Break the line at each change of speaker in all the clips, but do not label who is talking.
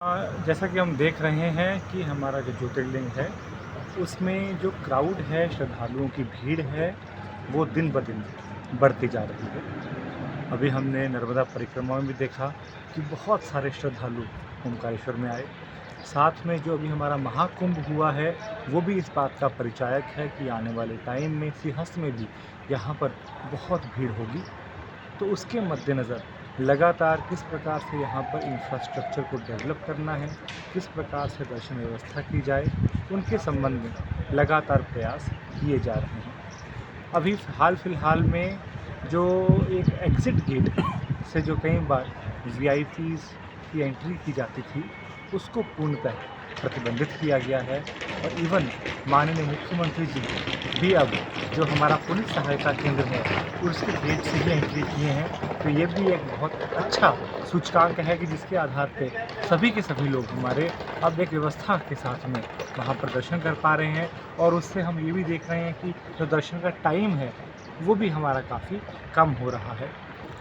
जैसा कि हम देख रहे हैं कि हमारा जो ज्योतिर्लिंग है उसमें जो क्राउड है, श्रद्धालुओं की भीड़ है, वो दिन ब दिन बढ़ती जा रही है। अभी हमने नर्मदा परिक्रमा में भी देखा कि बहुत सारे श्रद्धालु ओंकारेश्वर में आए। साथ में जो अभी हमारा महाकुंभ हुआ है वो भी इस बात का परिचायक है कि आने वाले टाइम में सिंहस्थ में भी यहाँ पर बहुत भीड़ होगी। तो उसके मद्देनज़र लगातार किस प्रकार से यहाँ पर इंफ्रास्ट्रक्चर को डेवलप करना है, किस प्रकार से दर्शन व्यवस्था की जाए, उनके संबंध में लगातार प्रयास किए जा रहे हैं। अभी हाल फिलहाल में जो एक एग्ज़िट गेट से जो कई बार वीआईपीज़ की एंट्री की जाती थी, उसको पूर्णतः प्रतिबंधित किया गया है। और इवन माननीय मुख्यमंत्री जी भी अब जो हमारा पुलिस सहायता केंद्र है उसके गेट से ही एंट्री किए हैं। तो ये भी एक बहुत अच्छा सूचकांक है कि जिसके आधार पे सभी के सभी लोग हमारे अब एक व्यवस्था के साथ में वहाँ पर दर्शन कर पा रहे हैं। और उससे हम ये भी देख रहे हैं कि जो दर्शन का टाइम है वो भी हमारा काफ़ी कम हो रहा है।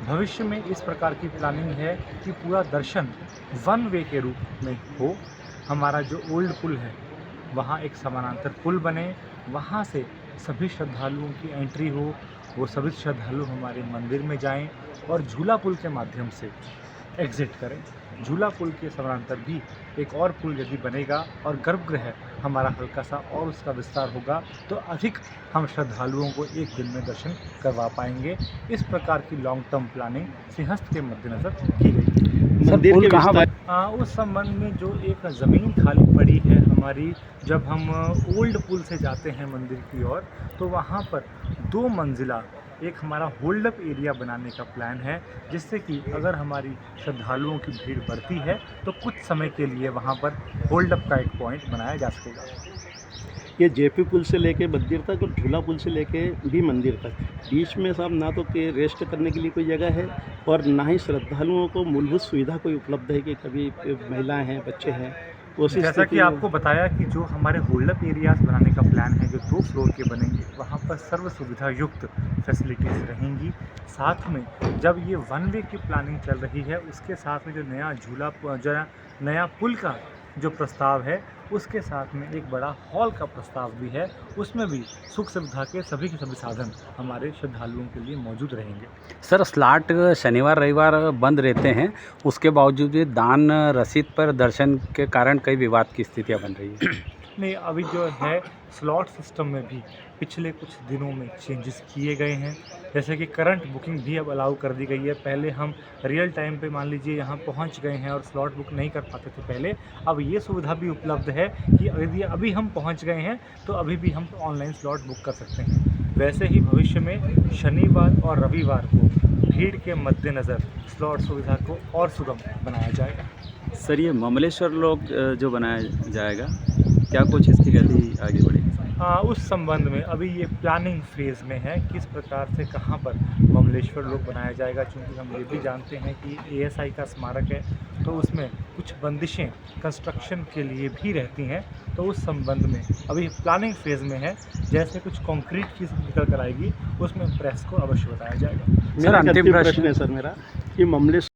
भविष्य में इस प्रकार की प्लानिंग है कि पूरा दर्शन वन वे के रूप में हो। हमारा जो ओल्ड पुल है वहाँ एक समानांतर पुल बने, वहाँ से सभी श्रद्धालुओं की एंट्री हो, वो सभी श्रद्धालु हमारे मंदिर में जाएं और झूला पुल के माध्यम से एग्ज़िट करें। झूला पुल के समानांतर भी एक और पुल यदि बनेगा और गर्भगृह हमारा हल्का सा और उसका विस्तार होगा तो अधिक हम श्रद्धालुओं को एक दिन में दर्शन करवा पाएंगे। इस प्रकार की लॉन्ग टर्म प्लानिंग सिंहस्थ के मद्देनज़र की गई है।
मंदिर के कहाँ
उस संबंध में जो एक ज़मीन खाली पड़ी है हमारी, जब हम ओल्ड पुल से जाते हैं मंदिर की ओर तो वहाँ पर 2 मंजिला एक हमारा होल्डअप एरिया बनाने का प्लान है, जिससे कि अगर हमारी श्रद्धालुओं की भीड़ बढ़ती है तो कुछ समय के लिए वहाँ पर होल्डअप का एक पॉइंट बनाया जा सकेगा।
ये जेपी पुल से लेके मंदिर तक और झूला पुल से लेके भी मंदिर तक बीच में साहब ना तो के रेस्ट करने के लिए कोई जगह है और ना ही श्रद्धालुओं को मूलभूत सुविधा कोई उपलब्ध है कि कभी महिलाएं हैं, बच्चे हैं।
जैसा कि आपको बताया कि जो हमारे होल्डअप एरियाज़ बनाने का प्लान है जो 2 फ्लोर के बनेंगे, वहाँ पर सर्व सुविधा युक्त फैसिलिटीज़ रहेंगी। साथ में जब ये वन वे की प्लानिंग चल रही है उसके साथ में जो नया पुल का जो प्रस्ताव है उसके साथ में एक बड़ा हॉल का प्रस्ताव भी है। उसमें भी सुख सुविधा के सभी साधन हमारे श्रद्धालुओं के लिए मौजूद रहेंगे।
सर, स्लॉट शनिवार रविवार बंद रहते हैं, उसके बावजूद भी दान रसीद पर दर्शन के कारण कई विवाद की स्थितियां बन रही है।
नहीं, अभी जो है स्लॉट सिस्टम में भी पिछले कुछ दिनों में चेंजेस किए गए हैं। जैसे कि करंट बुकिंग भी अब अलाउ कर दी गई है। पहले हम रियल टाइम पे मान लीजिए यहाँ पहुँच गए हैं और स्लॉट बुक नहीं कर पाते थे पहले, अब ये सुविधा भी उपलब्ध है कि यदि अभी हम पहुँच गए हैं तो अभी भी हम ऑनलाइन स्लॉट बुक कर सकते हैं। वैसे ही भविष्य में शनिवार और रविवार को भीड़ के मद्देनज़र स्लॉट सुविधा को और सुगम बनाया जाएगा।
सर, ये ममलेश्वर लोक जो बनाया जाएगा, क्या कुछ इसकी गति आगे बढ़ेगी?
उस संबंध में अभी ये प्लानिंग फेज़ में है, किस प्रकार से कहाँ पर ममलेश्वर लोक बनाया जाएगा। चूँकि हम ये भी जानते हैं कि एएसआई का स्मारक है तो उसमें कुछ बंदिशें कंस्ट्रक्शन के लिए भी रहती हैं। तो उस संबंध में अभी प्लानिंग फेज़ में है। जैसे कुछ कंक्रीट चीज़ निकल कर आएगी उसमें प्रेस को अवश्य बताया जाएगा।
मेरा अंतिम प्रश्न है सर मेरा कि ममलेश्वर